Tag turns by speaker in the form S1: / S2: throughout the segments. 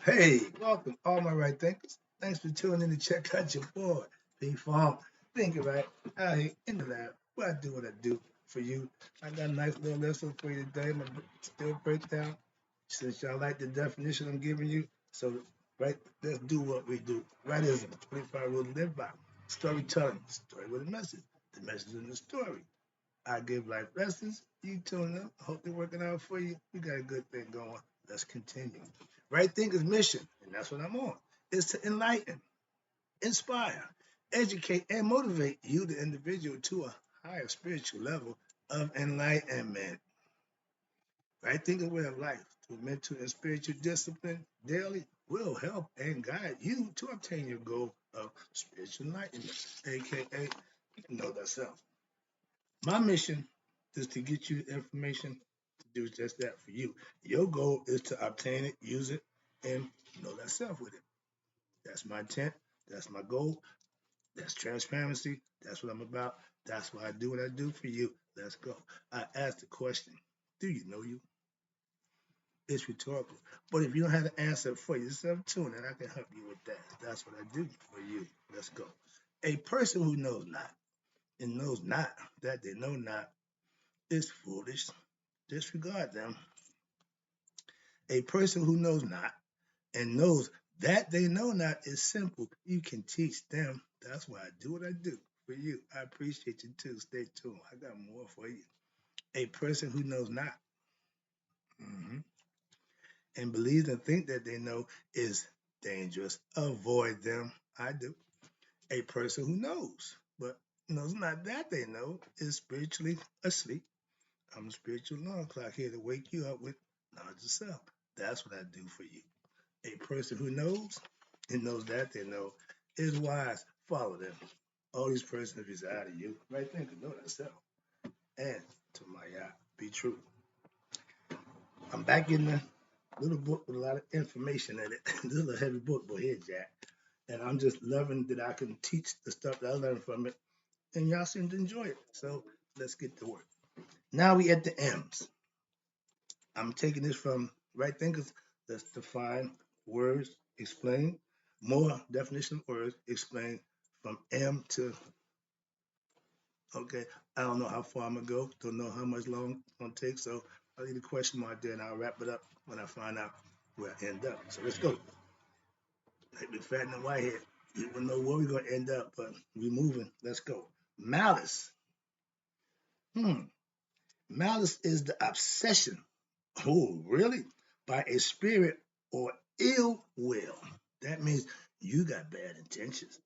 S1: Hey, welcome, all my right thinkers. Thanks for tuning in to check out your boy, P Farm. Thinking right out here in the lab. Where I do what I do for you. I got a nice little lesson for you today. I'm gonna still break down since y'all like the definition I'm giving you. So, right, let's do what we do. Rightism, 25 rules to live by. Storytelling, story with a message. The message in the story. I give life lessons. You tune in. Hope they're working out for you. We got a good thing going. Let's continue. Right Thinker's mission, and that's what I'm on, is to enlighten, inspire, educate, and motivate you, the individual, to a higher spiritual level of enlightenment. Right Thinker's way of life, through mental and spiritual discipline daily, will help and guide you to obtain your goal of spiritual enlightenment, aka know thyself. My mission is to get you the information to do just that for you. Your goal is to obtain it, use it, and know thyself with it. That's my intent. That's my goal. That's transparency. That's what I'm about. That's why I do what I do for you. Let's go. I asked the question, do you know you? It's rhetorical. But if you don't have the answer for yourself, tune in. I can help you with that. That's what I do for you. Let's go. A person who knows not and knows not that they know not is foolish. Disregard them. A person who knows not and knows that they know not is simple. You can teach them. That's why I do what I do for you. I appreciate you too. Stay tuned. I got more for you. A person who knows not mhm, and believes and think that they know is dangerous. Avoid them. I do. A person who knows, but knows not that they know is spiritually asleep. I'm a spiritual alarm clock here to wake you up with knowledge of self. That's what I do for you. A person who knows and knows that they know is wise. Follow them. All these persons reside in you. Right there, know thyself. And to my eye, be true. I'm back in the little book with a lot of information in it. This is a heavy book, but here, Jack. And I'm just loving that I can teach the stuff that I learned from it. And y'all seem to enjoy it. So let's get to work. Now we at the M's. I'm taking this from Right Thinkers. Let's define words, explain. More definition of words, explain from M to, okay, I don't know how far I'm going to go. Don't know how much long it's going to take. So I'll leave a question mark there and I'll wrap it up when I find out where I end up. So let's go. Like the fat and the whitehead. You don't know where we're going to end up, but we're moving. Let's go. Malice. Hmm. Malice is the obsession. Oh, really? By a spirit or ill will. That means you got bad intentions.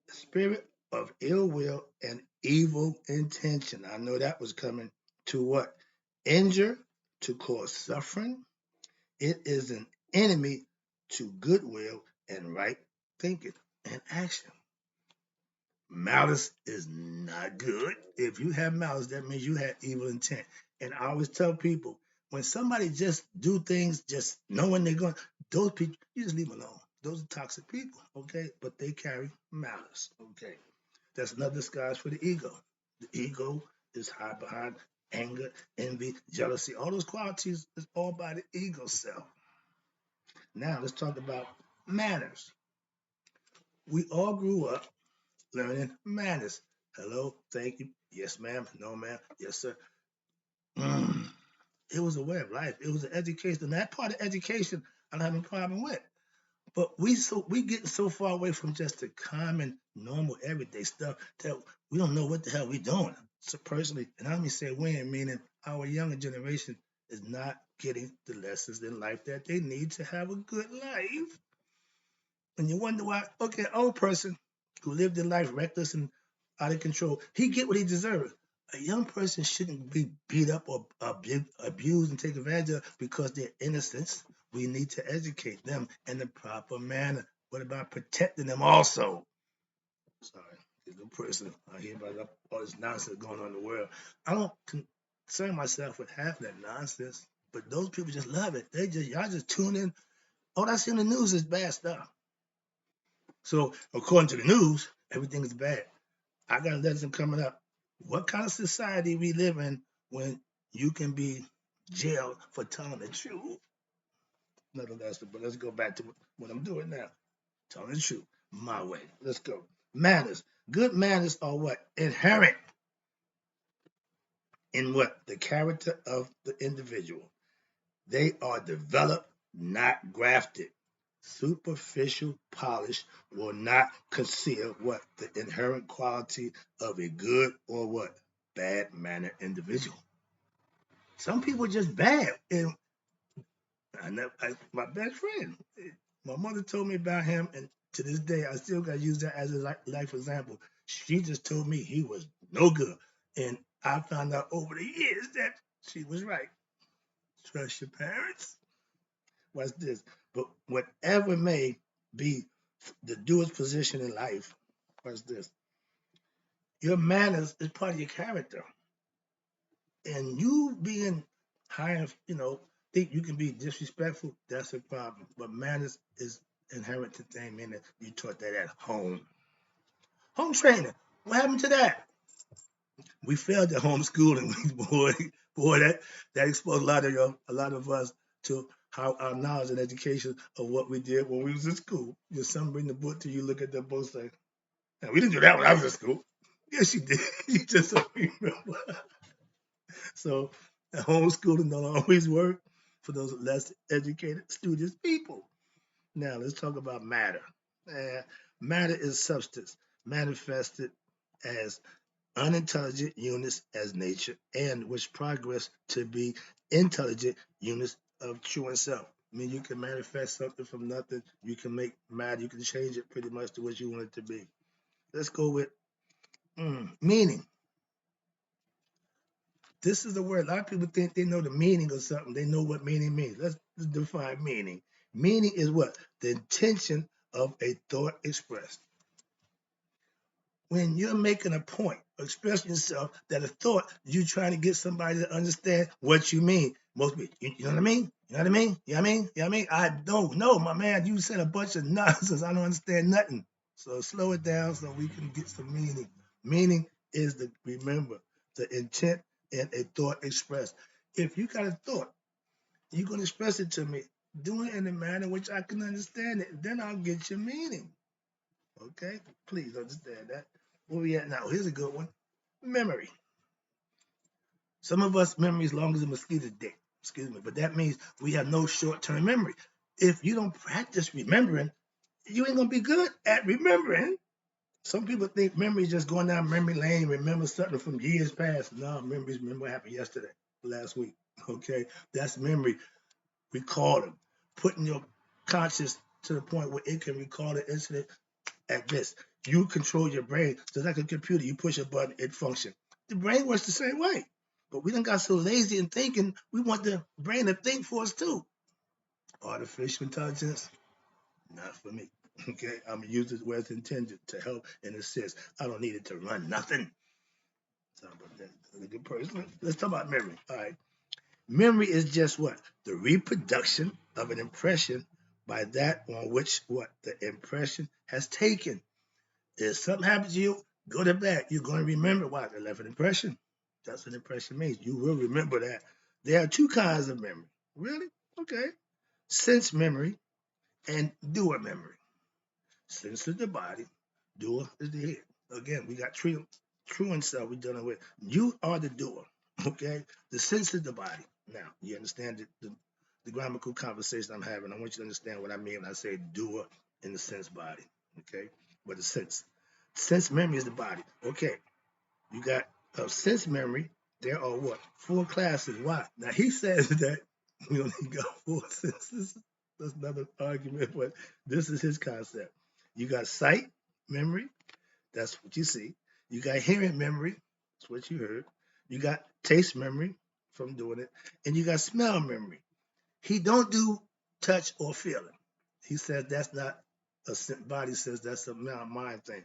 S1: Spirit of ill will and evil intention. I know that was coming to what? Injure, to cause suffering. It is an enemy to goodwill and right thinking and action. Malice is not good. If you have malice, that means you have evil intent. And I always tell people, when somebody just do things just knowing they're going, those people, you just leave them alone. Those are toxic people, okay? But they carry malice, okay? That's another disguise for the ego. The ego is hide behind anger, envy, jealousy. All those qualities is all by the ego self. Now let's talk about manners. We all grew up learning manners. Hello, thank you. Yes, ma'am. No, ma'am. Yes, sir. Mm. It was a way of life. It was an education. And that part of education, I don't have a problem with. But we getting so far away from just the common, normal, everyday stuff that we don't know what the hell we doing. So personally, and I mean say we, meaning our younger generation is not getting the lessons in life that they need to have a good life. And you wonder why, okay, an old person who lived their life reckless and out of control, he get what he deserves. A young person shouldn't be beat up or abused and taken advantage of because they're innocent. We need to educate them in the proper manner. What about protecting them also? Sorry, the little person I hear about all this nonsense going on in the world. I don't concern myself with half that nonsense, but those people just love it. Y'all just tune in. All I see in the news is bad stuff. So according to the news, everything is bad. I got a lesson coming up. What kind of society we live in when you can be jailed for telling the truth? another lesson. But let's go back to what I'm doing now. Telling the truth, my way. Let's go. Manners. Good manners are what? Inherent in what? The character of the individual. They are developed, not grafted. Superficial polish will not conceal what? The inherent quality of a good or what? Bad mannered individual. Some people are just bad. And my best friend, my mother told me about him, and to this day, I still got to use that as a life example. She just told me he was no good. And I found out over the years that she was right. Trust your parents. What's this? But whatever may be the doer's position in life, what's this? Your manners is part of your character. And you being high, think you can be disrespectful, that's a problem. But manners is inherent to thing, meaning you taught that at home. Home training. What happened to that? We failed at homeschooling. boy, that exposed a lot of us to how our knowledge and education of what we did when we was in school. Your son bring the book to you, look at the book, say, "Now, we didn't do that when I was in school." Yes, you did. You just don't remember. So homeschooling don't always work for those less educated, studious people. Now let's talk about matter. Matter is substance manifested as unintelligent units as nature, and which progress to be intelligent units of true and self. I mean, you can manifest something from nothing. You can make matter. You can change it pretty much to what you want it to be. Let's go with meaning. This is the word. A lot of people think they know the meaning of something. They know what meaning means. Let's define meaning. Meaning is what? The intention of a thought expressed. When you're making a point, expressing yourself, that a thought, you're trying to get somebody to understand what you mean. Most people, you know what I mean? You know what I mean? You know what I mean? You know what I mean? I don't know, my man. You said a bunch of nonsense. I don't understand nothing. So slow it down so we can get some meaning. Meaning is remember, the intent in a thought expressed. If you got a thought, you're going to express it to me. Do it in a manner in which I can understand it. Then I'll get your meaning. Okay? Please understand that. Where we at now? Here's a good one. Memory. Some of us memory is long as a mosquito dick. Excuse me. But that means we have no short-term memory. If you don't practice remembering, you ain't going to be good at remembering. Some people think memory is just going down memory lane, remember something from years past. No, memories remember what happened yesterday, last week. Okay? That's memory. Recalling. Putting your conscious to the point where it can recall the incident at this. You control your brain. Just like a computer, you push a button, it functions. The brain works the same way. But we done got so lazy in thinking, we want the brain to think for us too. Artificial intelligence, not for me. Okay, I'm gonna use it where it's intended to help and assist. I don't need it to run nothing. Talk about that. A good person. Let's talk about memory. All right. Memory is just what? The reproduction of an impression by that on which what? The impression has taken. If something happens to you, go to bed. You're going to remember what? It left an impression. That's what impression means. You will remember that. There are two kinds of memory. Really? Okay. Sense memory and doer memory. Sense is the body, doer is the head. Again, we got true and self we're dealing with. You are the doer. Okay? The sense is the body. Now, you understand the grammatical conversation I'm having. I want you to understand what I mean when I say doer in the sense body. Okay? But the sense. Sense memory is the body. Okay. You got sense memory. There are what? 4 classes. Why? Now he says that we only got 4 senses. That's another argument, but this is his concept. You got sight memory. That's what you see. You got hearing memory. That's what you heard. You got taste memory from doing it, and you got smell memory. He don't do touch or feeling. He says that's not a body. Says that's a mind thing.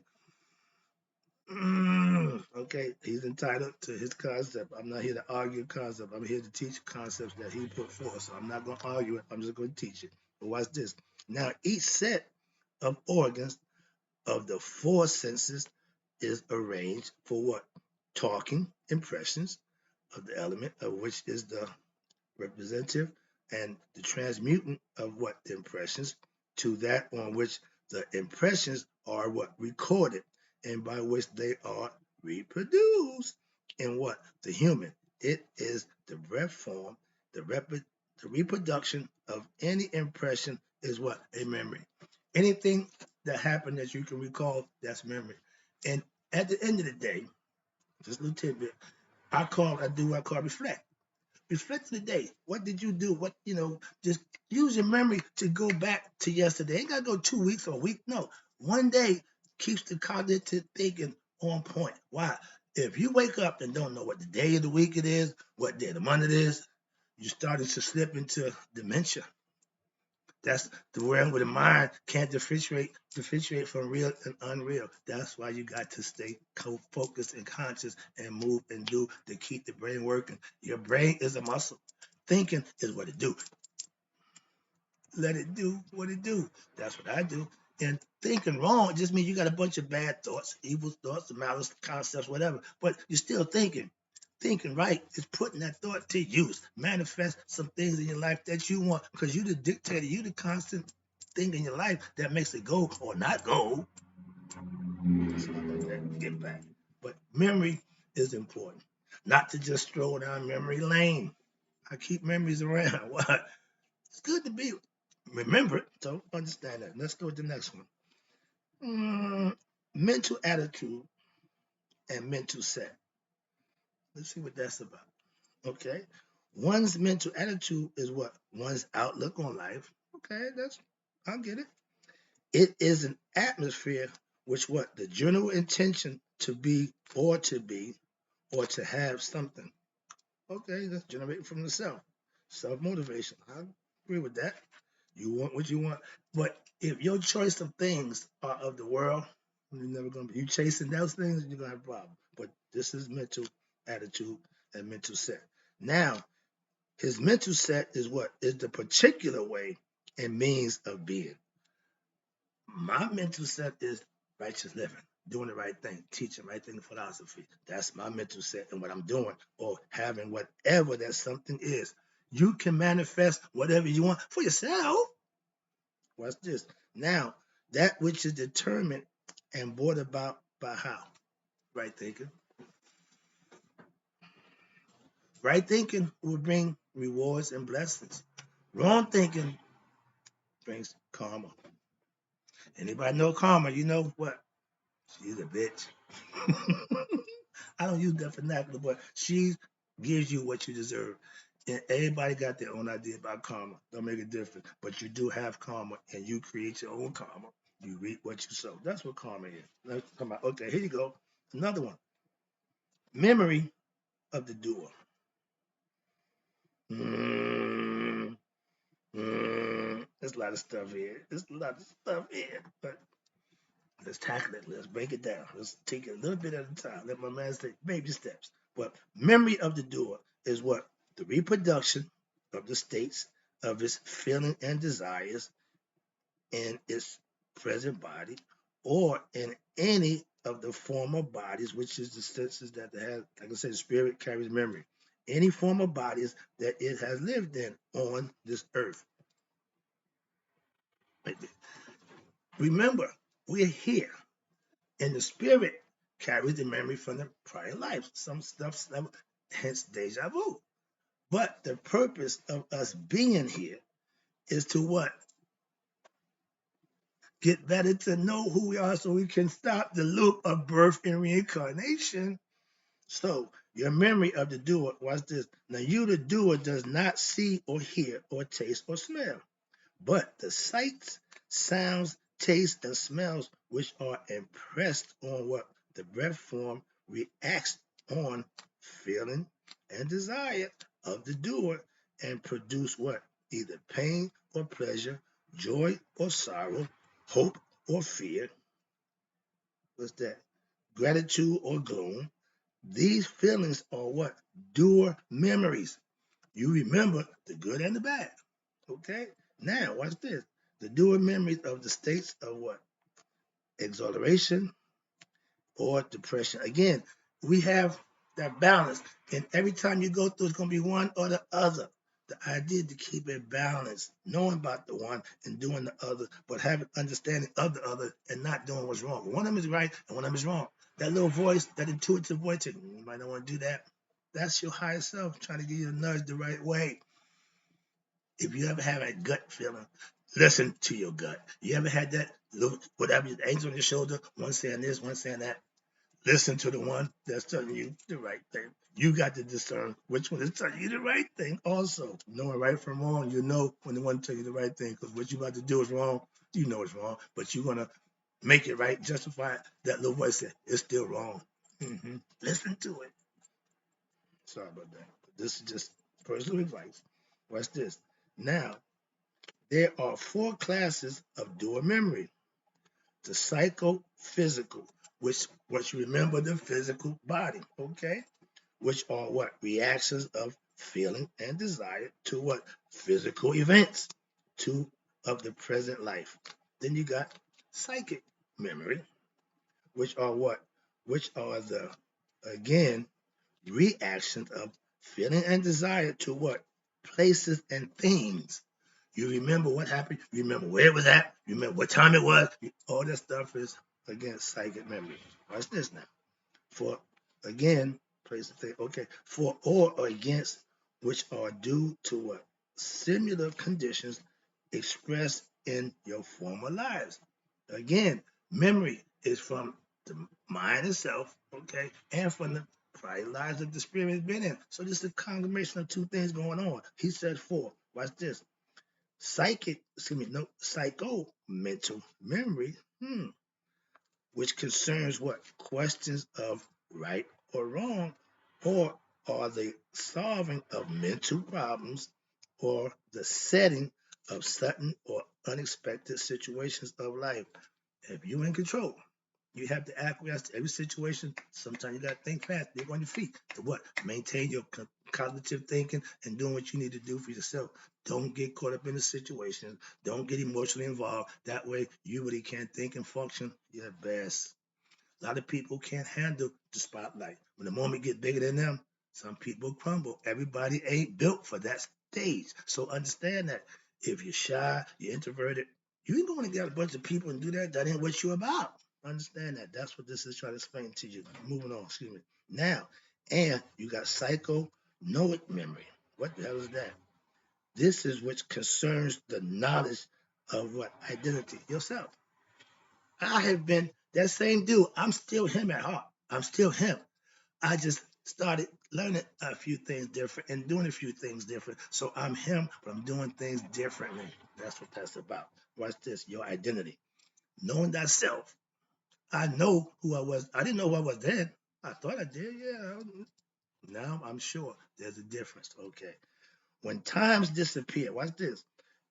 S1: Okay, he's entitled to his concept. I'm not here to argue concept. I'm here to teach concepts that he put forth. So I'm not going to argue it. I'm just going to teach it. But watch this. Now, each set of organs of the 4 senses is arranged for what? Talking impressions of the element of which is the representative and the transmuting of what the impressions to that on which the impressions are what recorded and by which they are reproduced in what the human. It is the breath form, the the reproduction of any impression is what a memory. Anything that happened that you can recall, that's memory. And at the end of the day, just a little tidbit, I call reflect. Reflect the day. What did you do? What, just use your memory to go back to yesterday. Ain't gotta go 2 weeks or a week. No. One day keeps the cognitive thinking on point. Why? If you wake up and don't know what the day of the week it is, what day of the month it is, you started to slip into dementia. That's the realm where the mind can't differentiate from real and unreal. That's why you got to stay focused and conscious and move and do to keep the brain working. Your brain is a muscle. Thinking is what it do. Let it do what it do. That's what I do. And thinking wrong just means you got a bunch of bad thoughts, evil thoughts, malice concepts, whatever. But you're still thinking. Thinking right is putting that thought to use. Manifest some things in your life that you want because you the dictator, you the constant thing in your life that makes it go or not go. Sorry about that. Get back. But memory is important. Not to just stroll down memory lane. I keep memories around. Why? It's good to be remembered. So understand that. Let's go to the next one. Mental attitude and mental set. Let's see what that's about. Okay. One's mental attitude is what? One's outlook on life. Okay, I'll get it. It is an atmosphere which what? The general intention to be or to have something. Okay, that's generated from the self. Self-motivation. I agree with that. You want what you want. But if your choice of things are of the world, you're never gonna be you chasing those things, you're gonna have a problem. But this is mental attitude and mental set. Now, his mental set is what? Is the particular way and means of being. My mental set is righteous living, doing the right thing, teaching right thing, philosophy. That's my mental set and what I'm doing, or having whatever that something is. You can manifest whatever you want for yourself. Watch this. Now, that which is determined and brought about by how? Right thinking. Right thinking will bring rewards and blessings. Wrong thinking brings karma. Anybody know karma? You know what? She's a bitch. I don't use that vernacular, but she gives you what you deserve. And everybody got their own idea about karma. Don't make it different. But you do have karma, and you create your own karma. You reap what you sow. That's what karma is. Let's come out. Okay, here you go. Another one. Memory of the doer. There's a lot of stuff here. But let's tackle it. Let's break it down. Let's take it a little bit at a time. Let my man say baby steps. But memory of the doer is what? The reproduction of the states of its feeling and desires in its present body or in any of the former bodies, which is the senses that it has, like I said, the spirit carries memory. Any former bodies that it has lived in on this earth. Remember, we're here. And the spirit carries the memory from the prior lives. Some stuff, hence deja vu. But the purpose of us being here is to what? Get better to know who we are so we can stop the loop of birth and reincarnation. So, your memory of the doer, watch this. Now, you, the doer, does not see or hear or taste or smell, but the sights, sounds, tastes, and smells which are impressed on what the breath form reacts on feeling and desire of the doer and produce what? Either pain or pleasure, joy or sorrow, hope or fear. What's that? Gratitude or gloom. These feelings are what? Doer memories. You remember the good and the bad. Okay? Now, watch this. The doer memories of the states of what? Exhilaration or depression. Again, we have that balance. And every time you go through, it's going to be one or the other. The idea to keep it balanced, knowing about the one and doing the other, but having understanding of the other and not doing what's wrong. One of them is right and one of them is wrong. That little voice, that intuitive voice, you might not want to do that. That's your higher self trying to give you a nudge the right way. If you ever have a gut feeling, listen to your gut. You ever had that little, whatever, angel on your shoulder, one saying this, one saying that? Listen to the one that's telling you the right thing. You got to discern which one is telling you the right thing. Also, knowing right from wrong, you know when the one tells you the right thing, because what you about to do is wrong. You know it's wrong, but you're gonna make it right, justify it. That little voice said it's still wrong. Listen to it. Sorry about that. This is just personal advice. Watch this. Now, there are 4 classes of dual memory. The psychophysical, which remember the physical body, okay? Which are what? Reactions of feeling and desire to what? Physical events, to of the present life. Then you got psychic memory, which are what? Which are the, again, reactions of feeling and desire to what? Places and things. You remember what happened. You remember where it was at. You remember what time it was. All that stuff is, again, psychic memory. Watch this now. For, again, place and thing. Okay. For or against, which are due to what? Similar conditions expressed in your former lives. Again, memory is from the mind itself, okay, and from the prior lives that the spirit has been in. So this is a combination of 2 things going on. He said 4. Watch this. Psycho mental memory, which concerns what? Questions of right or wrong, or are the solving of mental problems, or the setting of sudden or unexpected situations of life. If you're in control, you have to acquiesce to every situation. Sometimes you got to think fast, think on your feet. To what? Maintain your cognitive thinking and doing what you need to do for yourself. Don't get caught up in the situation. Don't get emotionally involved. That way, you really can't think and function your best. A lot of people can't handle the spotlight. When the moment gets bigger than them, some people crumble. Everybody ain't built for that stage. So understand that. If you're shy, you're introverted, you ain't going to get a bunch of people and do that. That ain't what you're about. Understand that. That's what this is trying to explain to you. Moving on, excuse me. Now, and you got psycho noic memory. What the hell is that? This is which concerns the knowledge of what? Identity, yourself. I have been that same dude. I'm still him at heart. I'm still him. I just started learning a few things different and doing a few things different. So I'm him, but I'm doing things differently. That's what that's about. Watch this, your identity. Knowing thyself. I know who I was. I didn't know who I was then. I thought I did, yeah. Now I'm sure there's a difference. Okay. When times disappear, watch this.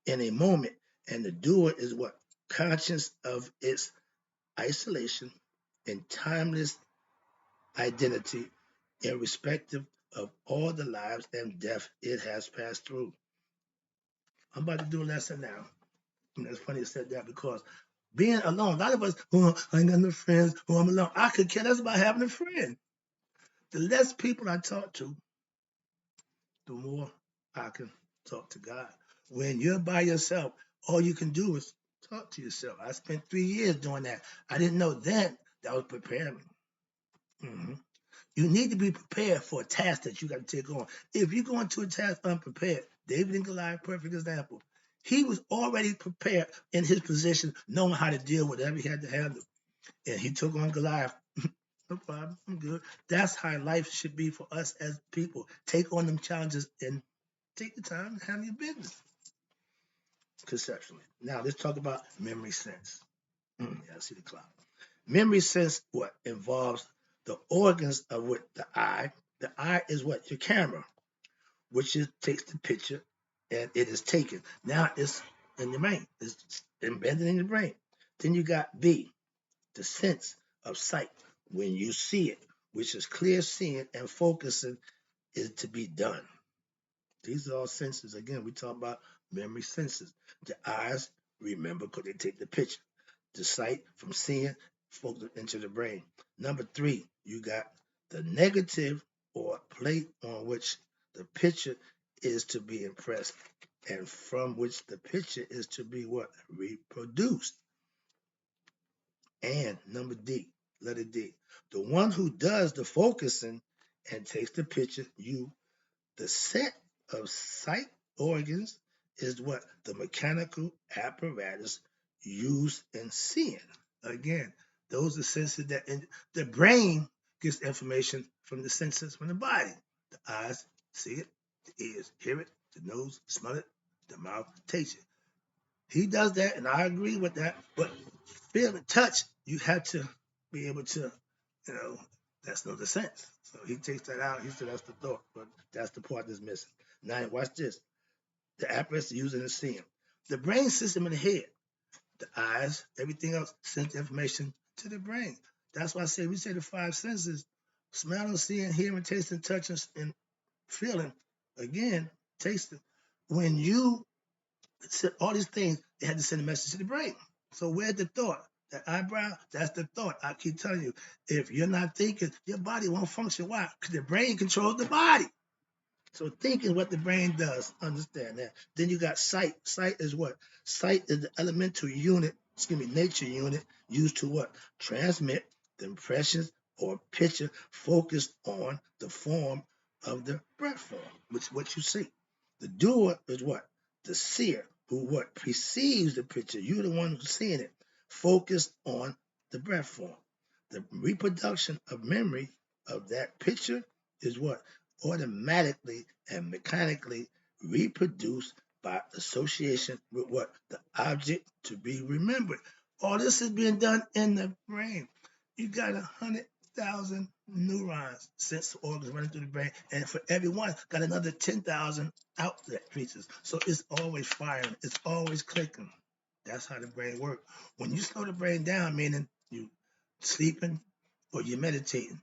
S1: In a moment, and the doer is what? Conscious of its isolation and timeless identity irrespective of all the lives and death it has passed through. I'm about to do a lesson now. And it's funny you said that because being alone, a lot of us, oh, I ain't got no friends, oh, I'm alone. I could care less about having a friend. The less people I talk to, the more I can talk to God. When you're by yourself, all you can do is talk to yourself. I spent 3 years doing that. I didn't know then that was preparing me. Mhm. You need to be prepared for a task that you got to take on. If you go into a task unprepared, David and Goliath, perfect example. He was already prepared in his position, knowing how to deal with whatever he had to handle. And he took on Goliath. No problem, I'm good. That's how life should be for us as people. Take on them challenges and take the time to handle your business conceptually. Now let's talk about memory sense. Yeah, I see the clock. Memory sense what involves the organs of what the eye. The eye is what your camera, which is takes the picture, and it is taken. Now it's in your brain. It's embedded in your brain. Then you got B, the sense of sight. When you see it, which is clear seeing and focusing, is to be done. These are all senses. Again, we talk about memory senses. The eyes remember because they take the picture. The sight from seeing focus into the brain. Number 3, you got the negative or plate on which the picture is to be impressed, and from which the picture is to be what? Reproduced. And number D, letter D, the one who does the focusing and takes the picture, the set of sight organs is what? The mechanical apparatus used in seeing. Again, those are senses that the brain gets information from the senses from the body. The eyes see it, the ears hear it, the nose smell it, the mouth taste it. He does that, and I agree with that. But feel and touch, you have to be able to, you know, that's not the sense. So he takes that out. He said that's the thought, but that's the part that's missing. Now watch this. The apparatus using and seeing. The brain system in the head, the eyes, everything else sends information to the brain. That's why I say we say the five senses: smelling, seeing, hearing, tasting, touching, and feeling. Again, tasting. When you all these things, they had to send a message to the brain. So where's the thought? That eyebrow, that's the thought. I keep telling you, if you're not thinking, your body won't function. Why? Because the brain controls the body. So thinking what the brain does, understand that. Then you got sight. Sight is what? Sight is the elemental unit, nature unit, used to what? Transmit the impressions or picture focused on the form of the breath form, which is what you see. The doer is what? The seer, who what? Perceives the picture. You're the one who's seeing it, focused on the breath form. The reproduction of memory of that picture is what? Automatically and mechanically reproduced by association with what? The object to be remembered. All this is being done in the brain. You got 100,000 neurons, sense organs running through the brain, and for every one, got another 10,000 outlet pieces. So it's always firing, it's always clicking. That's how the brain works. When you slow the brain down, meaning you sleeping or you're meditating,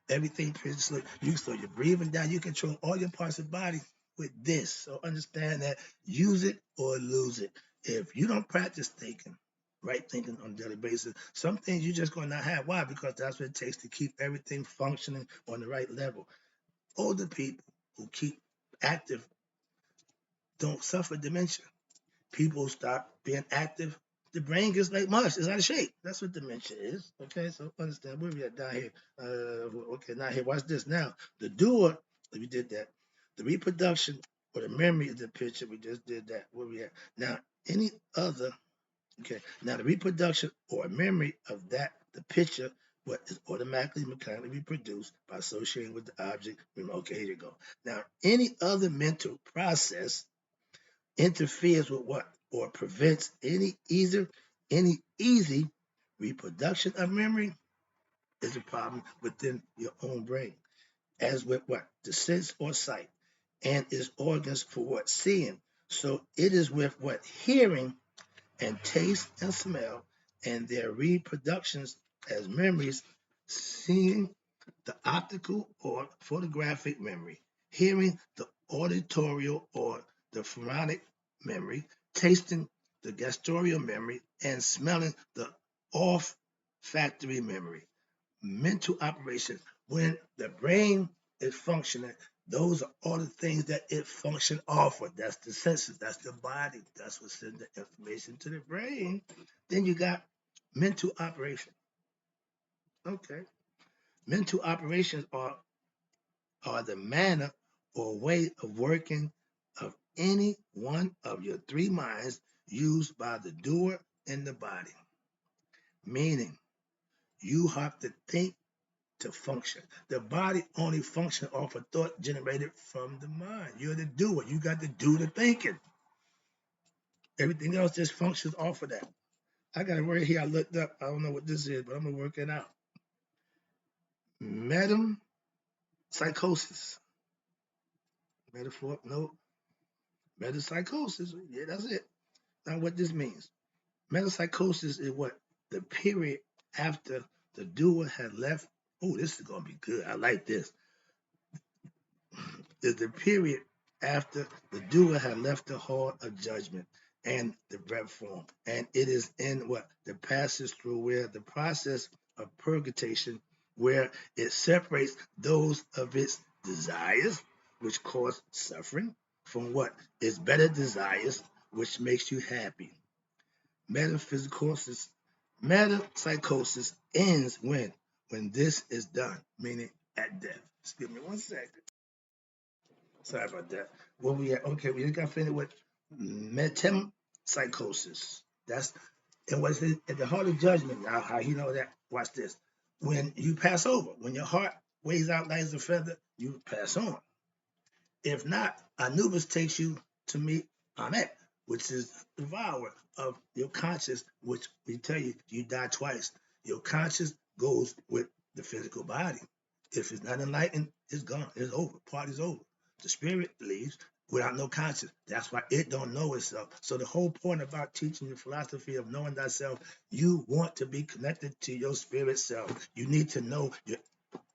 S1: everything previously you so you're breathing down, you control all your parts of the body with this. So understand that, use it or lose it. If you don't practice thinking, right thinking on a daily basis, some things you're just going to not have. Why? Because that's what it takes to keep everything functioning on the right level. Older people who keep active don't suffer dementia. People stop being active, the brain gets like mush. It's out of shape. That's what dementia is. Okay, so understand where we at down here. Okay, now here, watch this. Now, the doer, we did that. The reproduction or the memory of the picture, we just did that. Where we at? Now, any other, okay, now the reproduction or memory of that, the picture, what is automatically mechanically reproduced by associating with the object. Okay, here you go. Now, any other mental process interferes with what? Or prevents any easy reproduction of memory is a problem within your own brain. As with what? The sense or sight and its organs for what? Seeing. So it is with what? Hearing and taste and smell and their reproductions as memories, seeing the optical or photographic memory, hearing the auditorial or the phonic memory, tasting the gustorial memory, and smelling the olfactory memory. Mental operations. When the brain is functioning, those are all the things that it function off of. That's the senses, that's the body, that's what sends the information to the brain. Then you got mental operation. Okay. Mental operations are the manner or way of working of any one of your three minds used by the doer in the body. Meaning, you have to think to function. The body only functions off of thought generated from the mind. You're the doer. You got to do the thinking. Everything else just functions off of that. I got a word here I looked up. I don't know what this is, but I'm going to work it out. Metempsychosis. Metaphor, no. Metapsychosis. Yeah, that's it. Now, what this means. Metapsychosis is what? The period after the doer had left. Oh, this is going to be good. I like this. Is the period after the doer had left the hall of judgment and the breath form. And it is in what? The passage through where the process of purgation, where it separates those of its desires, which cause suffering, from what is better desires, which makes you happy. Metaphysicosis, metapsychosis ends when this is done, meaning at death. Excuse me 1 second. Sorry about that. Where we at? Okay, we just got finished with metempsychosis. That's and what's at the heart of judgment. Now, how you know that? Watch this. When you pass over, when your heart weighs out light as a feather, you pass on. If not, Anubis takes you to meet Amet, which is the devourer of your conscious, which we tell you, you die twice. Your conscious goes with the physical body. If it's not enlightened, it's gone. It's over. Party's over. The spirit leaves without no conscience. That's why it don't know itself. So the whole point about teaching the philosophy of knowing thyself, you want to be connected to your spirit self. You need to know your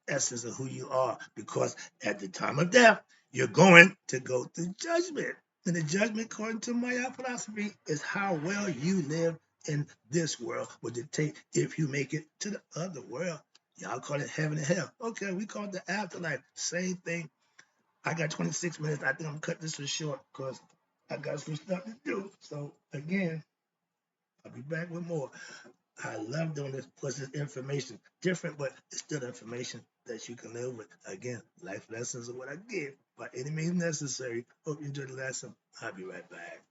S1: essence of who you are, because at the time of death, you're going to go through judgment. And the judgment, according to my philosophy, is how well you live in this world will dictate if you make it to the other world. Y'all call it heaven and hell. Okay, we call it the afterlife. Same thing. I got 26 minutes. I think I'm gonna cut this one short because I got some stuff to do. So again, I'll be back with more. I love doing this because it's information. Different, but it's still information that you can live with. Again, life lessons are what I give by any means necessary. Hope you enjoyed the lesson. I'll be right back.